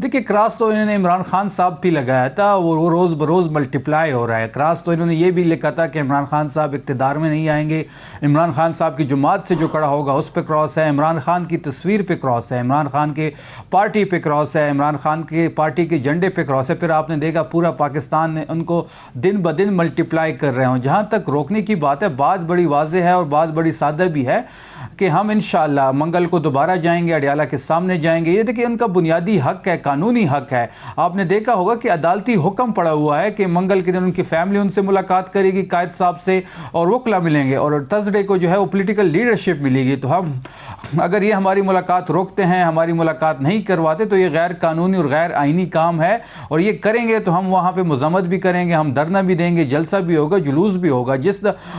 دیکھیں کراس تو انہوں نے عمران خان صاحب بھی لگایا تھا، وہ روز بروز ملٹیپلائی ہو رہا ہے۔ کراس تو انہوں نے یہ بھی لکھا تھا کہ عمران خان صاحب اقتدار میں نہیں آئیں گے، عمران خان صاحب کی جماعت سے جو کڑا ہوگا اس پہ کراس ہے، عمران خان کی تصویر پہ کراس ہے، عمران خان کے پارٹی پہ کراس ہے، عمران خان کے پارٹی کے جھنڈے پہ کراس ہے۔ پھر آپ نے دیکھا پورا پاکستان نے ان کو دن بدن ملٹیپلائی کر رہے ہوں۔ جہاں تک روکنے کی بات ہے، بات بڑی واضح ہے اور بات بڑی سادہ بھی ہے کہ ہم انشاءاللہ منگل کو دوبارہ جائیں گے، اڈیالہ کے سامنے جائیں گے۔ یہ دیکھیں ان کا بنیادی حق ہے، قانونی حق ہے۔ آپ نے دیکھا ہوگا کہ عدالتی حکم پڑا ہوا ہے کہ منگل کے دن ان کی فیملی ان سے ملاقات کرے گی، قائد صاحب سے، اور وکلا ملیں گے، اور تھرسڈے کو جو ہے وہ پولیٹیکل لیڈرشپ ملے گی۔ تو ہم اگر یہ ہماری ملاقات روکتے ہیں، ہماری ملاقات نہیں کرواتے، تو یہ غیر قانونی اور غیر آئینی کام ہے، اور یہ کریں گے تو ہم وہاں پہ مذمت بھی کریں گے، ہم دھرنا بھی دیں گے، جلسہ بھی ہوگا، جلوس بھی ہوگا۔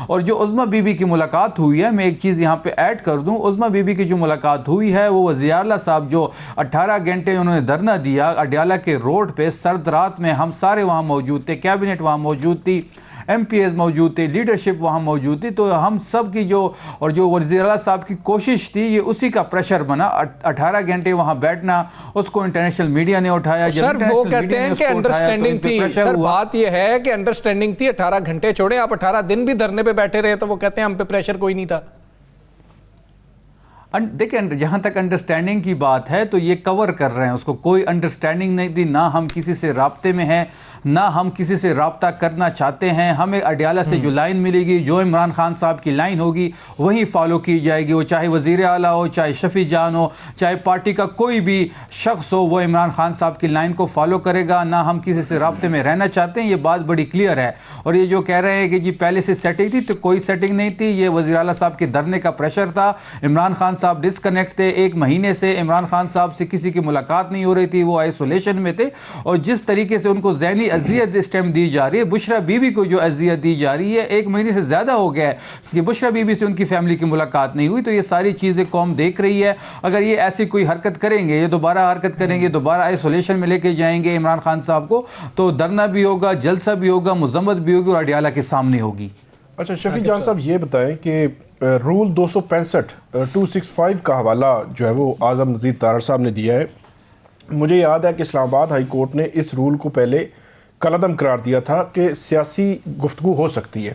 اور جو عظمیٰ بی بی کی ملاقات ہوئی ہے، میں ایک چیز یہاں پہ ایڈ کر دوں، عظمیٰ بی بی کی جو ملاقات ہوئی ہے وہ وزیر اعلیٰ صاحب جو 18 گھنٹے انہوں نے دھرنا دیا اڈیالہ کے روڈ پہ سرد رات میں، ہم سارے وہاں موجود تھے، کیبنٹ وہاں موجود تھی، ایم پی ایز موجود تھے، لیڈرشپ وہاں موجود تھی، تو ہم سب کی جو وزیر اعلیٰ صاحب کی کوشش تھی یہ اسی کا پریشر بنا۔ 18 گھنٹے وہاں بیٹھنا، اس کو انٹرنیشنل میڈیا نے اٹھایا۔ سر وہ کہتے ہیں کہ انڈرسٹینڈنگ تھی، سر بات یہ ہے کہ انڈرسٹینڈنگ تھی، 18 گھنٹے چھوڑیں، آپ 18 دن بھی دھرنے پہ بیٹھے رہے تو وہ کہتے ہیں ہم پہ پریشر کوئی نہیں تھا۔ دیکھیں جہاں تک انڈرسٹینڈنگ کی بات ہے تو یہ کور کر رہے ہیں اس کو، کوئی انڈرسٹینڈنگ نہیں تھی، نہ ہم کسی سے رابطے میں ہیں، نہ ہم کسی سے رابطہ کرنا چاہتے ہیں. ہمیں اڈیالہ سے جو لائن ملے گی, جو عمران خان صاحب کی لائن ہوگی وہی فالو کی جائے گی. وہ چاہے وزیر اعلیٰ ہو, چاہے شفیع جان ہو, چاہے پارٹی کا کوئی بھی شخص ہو, وہ عمران خان صاحب کی لائن کو فالو کرے گا. نہ ہم کسی سے رابطے میں رہنا چاہتے ہیں, یہ بات بڑی کلیئر ہے. اور یہ جو کہہ رہے ہیں کہ جی پہلے سے سیٹنگ تھی, تو کوئی سیٹنگ نہیں تھی. یہ وزیر اعلیٰ صاحب کے دھرنے کا پریشر تھا. عمران خان صاحب ڈسکنیکٹ تھے, 1 مہینے سے عمران خان صاحب سے کسی کی ملاقات نہیں ہو رہی تھی, وہ آئسولیشن میں تھے. اور جس طریقے سے ان کو ذہنی اذیت اس ٹائم دی جا رہی ہے, بشرا بی بی کو جو اذیت دی جا رہی ہے, 1 مہینے سے زیادہ ہو گیا ہے کہ بشرا بی بی سے ان کی فیملی کی ملاقات نہیں ہوئی. تو یہ ساری چیزیں قوم دیکھ رہی ہے. اگر یہ ایسی کوئی حرکت کریں گے, یہ دوبارہ حرکت کریں گے, دوبارہ آئسولیشن میں لے کے جائیں گے عمران خان صاحب کو, تو دھرنا بھی ہوگا, جلسہ بھی ہوگا, مذمت بھی ہوگی, اور اڈیالہ کے سامنے ہوگی. اچھا شفیع جان صاحب یہ بتائیں کہ رول 265 کا حوالہ جو ہے وہ اعظم مزید تارڑ صاحب نے دیا ہے. مجھے یاد ہے کہ اسلام آباد ہائی کورٹ نے اس رول کو پہلے کالعدم قرار دیا تھا کہ سیاسی گفتگو ہو سکتی ہے.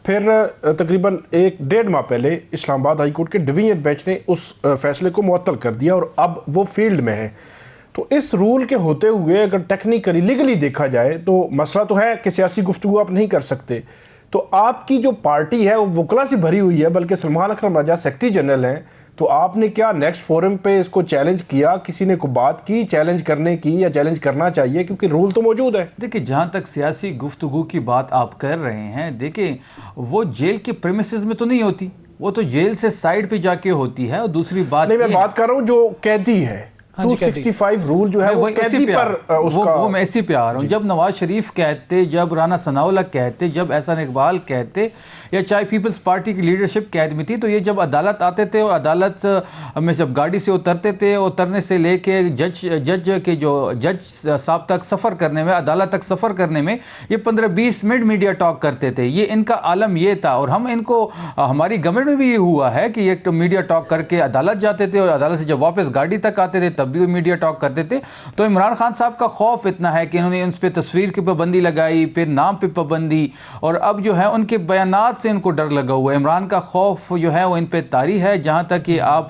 پھر تقریباً 1.5 ماہ پہلے اسلام آباد ہائی کورٹ کے ڈویژن بینچ نے اس فیصلے کو معطل کر دیا, اور اب وہ فیلڈ میں ہے. تو اس رول کے ہوتے ہوئے اگر ٹیکنیکلی لیگلی دیکھا جائے تو مسئلہ تو ہے کہ سیاسی گفتگو آپ نہیں کر سکتے. تو آپ کی جو پارٹی ہے وہ وکلا سے بھری ہوئی ہے, بلکہ سلمان اکرم راجہ سیکرٹری جنرل ہیں. تو آپ نے کیا نیکسٹ فورم پہ اس کو چیلنج کیا؟ کسی نے کو بات کی چیلنج کرنے کی, یا چیلنج کرنا چاہیے کیونکہ رول تو موجود ہے؟ دیکھیں, جہاں تک سیاسی گفتگو کی بات آپ کر رہے ہیں, دیکھیں وہ جیل کے پریمیسز میں تو نہیں ہوتی, وہ تو جیل سے سائیڈ پہ جا کے ہوتی ہے. اور دوسری بات نہیں, میں بات کر رہا ہوں جو قیدی ہے. 265 رول جو ہے وہ قیدی پر اس کا, وہ میں اسی پہ آ رہا ہوں. جب نواز شریف کہتے, جب رانا ثناء اللہ کہتے, جب احسان اقبال کہتے, یا چاہے پیپلز پارٹی کی لیڈرشپ قید میں تھی, تو یہ جب عدالت آتے تھے اور عدالت میں جب گاڑی سے اترتے تھے, اترنے سے لے کے جج صاحب تک سفر کرنے میں, عدالت تک سفر کرنے میں یہ 15-20 منٹ میڈیا ٹاک کرتے تھے. یہ ان کا عالم یہ تھا. اور ہم ان کو, ہماری گورنمنٹ میں بھی یہ ہوا ہے کہ یہ میڈیا ٹاک کر کے عدالت جاتے تھے, اور عدالت سے جب واپس گاڑی تک آتے تھے تب بھی وہ میڈیا ٹاک کرتے تھے. تو عمران خان صاحب کا خوف اتنا ہے کہ انہوں نے ان پہ تصویر کی پابندی لگائی, پھر نام پہ پابندی, اور اب جو ہے ان کے بیانات سے ان کو ڈر لگا ہوا ہے. عمران کا خوف جو ہے وہ ان پہ طاری ہے. جہاں تک کہ آپ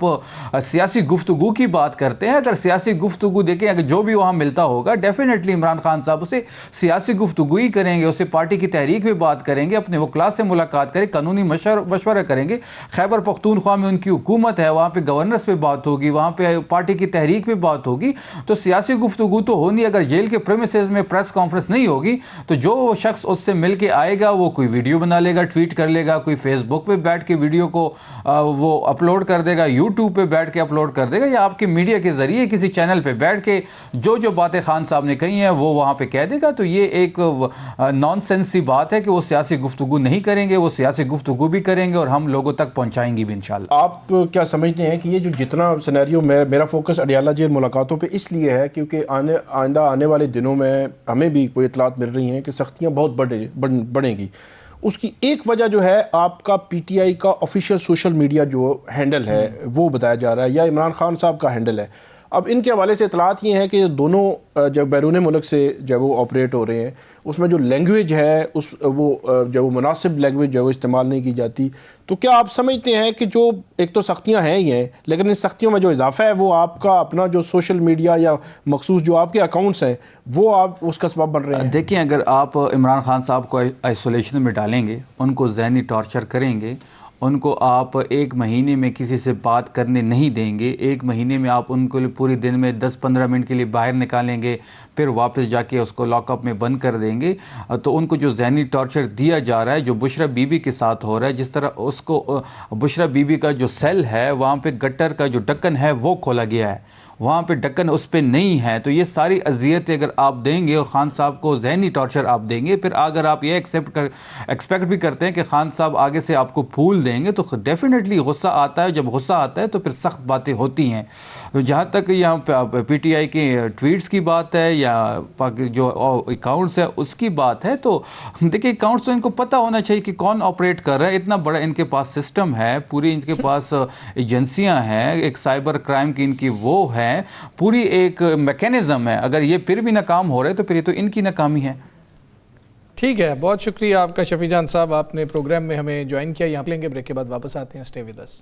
سیاسی گفتگو کی بات کرتے ہیں, اگر سیاسی گفتگو دیکھیں, اگر جو بھی وہاں ملتا ہوگا ڈیفینیٹلی عمران خان صاحب اسے سیاسی گفتگو ہی کریں گے, اسے پارٹی کی تحریک میں بات کریں گے, اپنے وکلاء سے ملاقات کریں, قانونی مشورہ کریں گے. خیبر پختونخوا میں ان کی حکومت ہے, وہاں پہ گورنرز پہ بات ہوگی, وہاں پہ پارٹی کی تحریک پہ بات ہوگی. تو سیاسی گفتگو تو ہونی. اگر جیل کے پریمیسز میں پریس کانفرنس نہیں ہوگی تو جو شخص اس سے مل کے آئے گا وہ کوئی ویڈیو بنا لے گا, ٹویٹ کر لے گا, کوئی فیس بک پہ بیٹھ کے ویڈیو کو وہ اپلوڈ کر دے گا, یوٹیوب پہ بیٹھ کے اپلوڈ کر دے گا, یا آپ کے میڈیا کے ذریعے کسی چینل پہ بیٹھ کے جو باتیں خان صاحب نے کہی ہیں وہ وہاں پہ کہہ دے گا. تو یہ ایک نان سینس سی بات ہے کہ وہ سیاسی گفتگو نہیں کریں گے. وہ سیاسی گفتگو بھی کریں گے اور ہم لوگوں تک پہنچائیں گے بھی انشاءاللہ. آپ کیا سمجھتے ہیں کہ یہ جو جتنا سینیریو میرا فوکس اڈیالہ جیل ملاقاتوں پہ اس لیے ہے کیونکہ آئندہ آنے والے دنوں میں ہمیں بھی کوئی اطلاعات مل رہی ہیں کہ سختیاں بہت بڑھیں گی. اس کی ایک وجہ جو ہے آپ کا پی ٹی آئی کا آفیشیل سوشل میڈیا جو ہینڈل ہے وہ بتایا جا رہا ہے, یا عمران خان صاحب کا ہینڈل ہے. اب ان کے حوالے سے اطلاعات یہ ہیں کہ دونوں جب بیرون ملک سے جب وہ آپریٹ ہو رہے ہیں, اس میں جو لینگویج ہے وہ مناسب لینگویج جو استعمال نہیں کی جاتی. تو کیا آپ سمجھتے ہیں کہ جو ایک تو سختیاں ہیں ہی ہیں, لیکن ان سختیوں میں جو اضافہ ہے وہ آپ کا اپنا جو سوشل میڈیا یا مخصوص جو آپ کے اکاؤنٹس ہیں وہ آپ اس کا سبب بن رہے ہیں؟ دیکھیں, اگر آپ عمران خان صاحب کو آئسولیشن میں ڈالیں گے, ان کو ذہنی ٹارچر کریں گے, ان کو آپ 1 مہینے میں کسی سے بات کرنے نہیں دیں گے, 1 مہینے میں آپ ان کو پوری دن میں 10-15 منٹ کے لیے باہر نکالیں گے, پھر واپس جا کے اس کو لاک اپ میں بند کر دیں گے, تو ان کو جو ذہنی ٹارچر دیا جا رہا ہے, جو بشرا بی بی کے ساتھ ہو رہا ہے, جس طرح اس کو بشرا بی بی کا جو سیل ہے وہاں پہ گٹر کا جو ڈکن ہے وہ کھولا گیا ہے, وہاں پہ ڈکن اس پہ نہیں ہے. تو یہ ساری اذیتیں اگر آپ دیں گے اور خان صاحب کو ذہنی ٹارچر آپ دیں گے, پھر اگر آپ یہ ایکسپیکٹ بھی کرتے ہیں کہ خان صاحب آگے سے آپ کو پھول دیں گے, تو ڈیفینیٹلی غصہ آتا ہے. جب غصہ آتا ہے تو پھر سخت باتیں ہوتی ہیں. جہاں تک یہاں پی ٹی آئی کے ٹویٹس کی بات ہے یا جو اکاؤنٹس ہے اس کی بات ہے, تو دیکھیں اکاؤنٹس تو ان کو پتہ ہونا چاہیے کہ کون آپریٹ کر رہا ہے. اتنا بڑا ان کے پاس سسٹم ہے, پوری ان کے پاس ایجنسیاں ہیں, ایک سائبر کرائم کی ان کی وہ ہے, پوری ایک میکینزم ہے. اگر یہ پھر بھی ناکام ہو رہے تو پھر یہ تو ان کی ناکامی ہے. ٹھیک ہے, بہت شکریہ آپ کا شفیع جان صاحب, آپ نے پروگرام میں ہمیں جوائن کیا. یہاں لیں گے بریک کے بعد واپس آتے ہیں. Stay with us.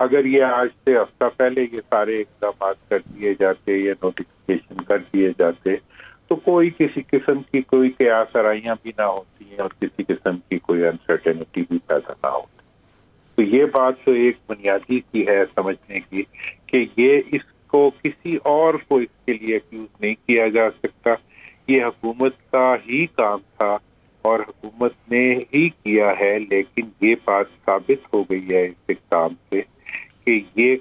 اگر یہ آج سے ہفتہ پہلے یہ سارے اقدامات کر دیے جاتے یا نوٹیفیکیشن کر دیے جاتے تو کوئی کسی قسم کی کوئی قیاس آرائیاں بھی نہ ہوتی ہیں اور کسی قسم کی کوئی انسرٹینٹی بھی پیدا نہ ہوتی. تو یہ بات تو ایک بنیادی کی ہے سمجھنے کی کہ یہ اس کو کسی اور کو اس کے لیے ایکیوز نہیں کیا جا سکتا. یہ حکومت کا ہی کام تھا اور حکومت نے ہی کیا ہے، لیکن یہ بات ثابت ہو گئی ہے اس اقدام سے کہ یہ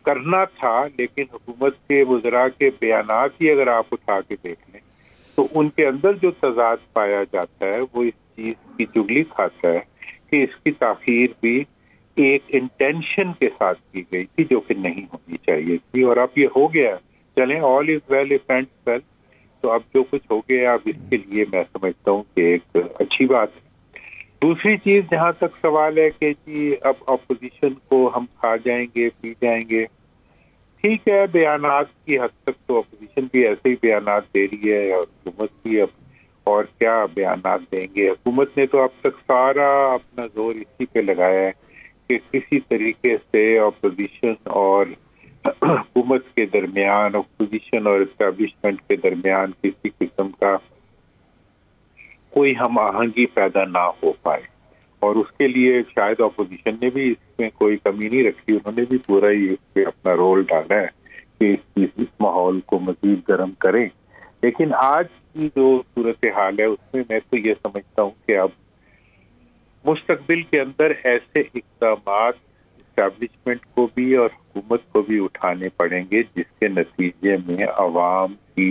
کرنا تھا. لیکن حکومت کے وزراء کے بیانات ہی اگر آپ اٹھا کے دیکھ لیں تو ان کے اندر جو تضاد پایا جاتا ہے وہ اس چیز کی چگلی کھاتا ہے کہ اس کی تاخیر بھی ایک انٹینشن کے ساتھ کی گئی تھی جو کہ نہیں ہونی چاہیے تھی، اور اب یہ ہو گیا. چلیں آل از ویل اف اینڈ ویل، تو اب جو کچھ ہو گیا اب اس کے لیے میں سمجھتا ہوں کہ ایک اچھی بات ہے. دوسری چیز جہاں تک سوال ہے کہ جی اب اپوزیشن کو ہم کھا جائیں گے پی جائیں گے، ٹھیک ہے، بیانات کی حد تک تو اپوزیشن بھی ایسے ہی بیانات دے رہی ہے اور حکومت بھی اب اور کیا بیانات دیں گے. حکومت نے تو اب تک سارا اپنا زور اسی پہ لگایا ہے کہ کسی طریقے سے اپوزیشن اور حکومت کے درمیان، اپوزیشن اور اسٹیبلشمنٹ کے درمیان کسی قسم کا کوئی ہم آہنگی پیدا نہ ہو پائے. اور اس کے لیے شاید اپوزیشن نے بھی اس میں کوئی کمی نہیں رکھی، انہوں نے بھی پورا ہی اس پہ اپنا رول ڈالا ہے کہ اس ماحول کو مزید گرم کریں. لیکن آج کی جو صورتحال ہے اس میں میں تو یہ سمجھتا ہوں کہ اب مستقبل کے اندر ایسے اقدامات اسٹیبلشمنٹ کو بھی اور حکومت کو بھی اٹھانے پڑیں گے جس کے نتیجے میں عوام کی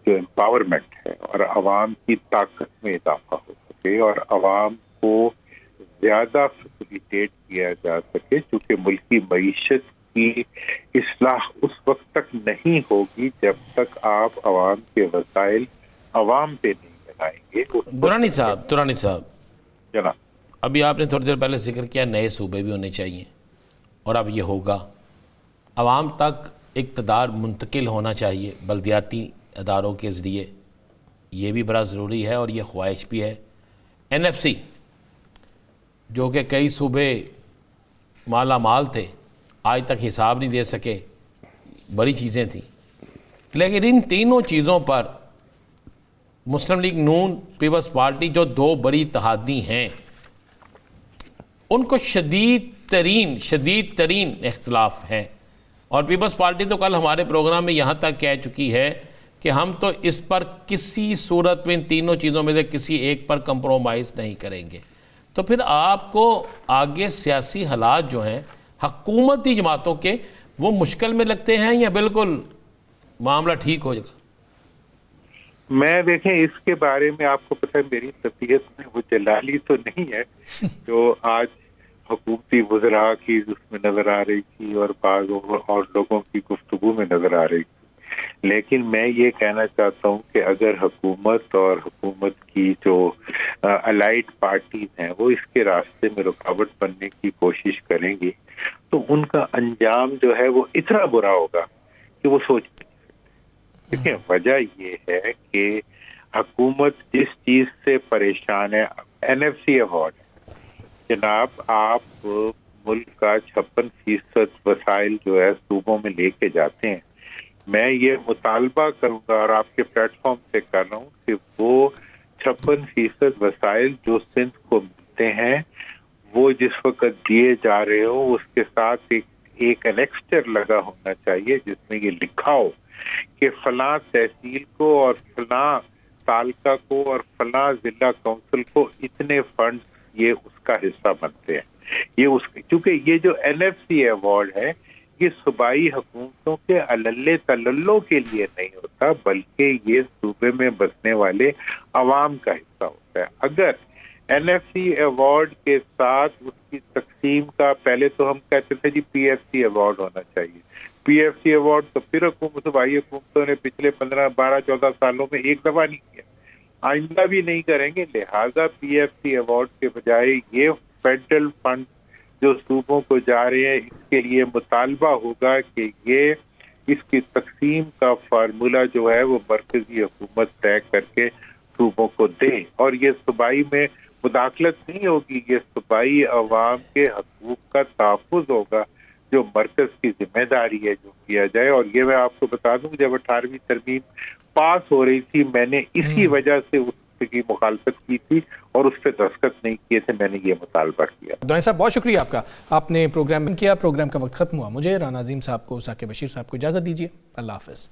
جو امپاورمنٹ ہے اور عوام کی طاقت میں اضافہ ہو سکے اور عوام کو زیادہ فیسیلیٹیٹ کیا جا سکے، چونکہ ملکی معیشت کی اصلاح اس وقت تک نہیں ہوگی جب تک آپ عوام کے وسائل عوام پہ نہیں بنائیں گے. درانی صاحب جناب، ابھی آپ نے تھوڑی دیر پہلے ذکر کیا نئے صوبے بھی ہونے چاہیے اور اب یہ ہوگا. عوام تک اقتدار منتقل ہونا چاہیے بلدیاتی اداروں کے ذریعے، یہ بھی بڑا ضروری ہے اور یہ خواہش بھی ہے. NFC جو کہ کئی صوبے مالا مال تھے، آج تک حساب نہیں دے سکے، بڑی چیزیں تھیں. لیکن ان تینوں چیزوں پر مسلم لیگ نون پیپلز پارٹی جو دو بڑی اتحادی ہیں ان کو شدید ترین اختلاف ہے. اور پیپلز پارٹی تو کل ہمارے پروگرام میں یہاں تک کہہ چکی ہے کہ ہم تو اس پر کسی صورت میں ان تینوں چیزوں میں سے کسی ایک پر کمپرومائز نہیں کریں گے. تو پھر آپ کو آگے سیاسی حالات جو ہیں حکومتی جماعتوں کے وہ مشکل میں لگتے ہیں یا بالکل معاملہ ٹھیک ہو جائے گا؟ میں دیکھیں اس کے بارے میں آپ کو پتہ ہے میری طبیعت میں وہ جلالی تو نہیں ہے جو آج حکومتی وزراء کی اس میں نظر آ رہی تھی اور بعض اور لوگوں کی گفتگو میں نظر آ رہی تھی. لیکن میں یہ کہنا چاہتا ہوں کہ اگر حکومت اور حکومت کی جو الائڈ پارٹیز ہیں وہ اس کے راستے میں رکاوٹ بننے کی کوشش کریں گی تو ان کا انجام جو ہے وہ اتنا برا ہوگا کہ وہ سوچ نہیں سکتے. دیکھیں وجہ یہ ہے کہ حکومت جس چیز سے پریشان ہے، NFC ایوارڈ ہے جناب، آپ ملک کا 56% وسائل جو ہے صوبوں میں لے کے جاتے ہیں. میں یہ مطالبہ کروں گا اور آپ کے پلیٹ فارم سے کر رہا ہوں کہ وہ 56% وسائل جو سندھ کو ملتے ہیں وہ جس وقت دیے جا رہے ہو اس کے ساتھ ایک انیکسچر لگا ہونا چاہیے جس میں یہ لکھا ہو کہ فلاں تحصیل کو اور فلاں تعلقہ کو اور فلاں ضلع کونسل کو اتنے فنڈز یہ اس کا حصہ بنتے ہیں. یہ اس چونکہ یہ جو NFC ایوارڈ ہے یہ صوبائی حکومتوں کے علل تللوں کے لیے نہیں ہوتا بلکہ یہ صوبے میں بسنے والے عوام کا حصہ ہوتا ہے. اگر NFC ایوارڈ کے ساتھ اس کی تقسیم کا پہلے تو ہم کہتے تھے جی PFC ایوارڈ ہونا چاہیے. PFC ایوارڈ تو پھر صوبائی حکومتوں نے پچھلے 15, 12, 14 سالوں میں ایک دفعہ نہیں کیا، آئندہ بھی نہیں کریں گے. لہذا PFC ایوارڈ کے بجائے یہ فیڈرل فنڈ جو صوبوں کو جا رہے ہیں اس کے لیے مطالبہ ہوگا کہ یہ اس کی تقسیم کا فارمولہ جو ہے وہ مرکزی حکومت طے کر کے صوبوں کو دے. اور یہ صوبائی میں مداخلت نہیں ہوگی، یہ صوبائی عوام کے حقوق کا تحفظ ہوگا. جو مرکز کی ذمہ داری ہے جو کیا جائے. اور یہ میں آپ کو بتا دوں کہ جب 18ویں ترمیم پاس ہو رہی تھی میں نے اسی وجہ سے اس کی مخالفت کی تھی اور اس پہ دستخط نہیں کیے تھے, میں نے یہ مطالبہ کیا. دونوں صاحب بہت شکریہ آپ کا, آپ نے پروگرام کیا, پروگرام کا وقت ختم ہوا. مجھے رانا عظیم صاحب کو, ثاقب بشیر صاحب کو اجازت دیجیے. اللہ حافظ.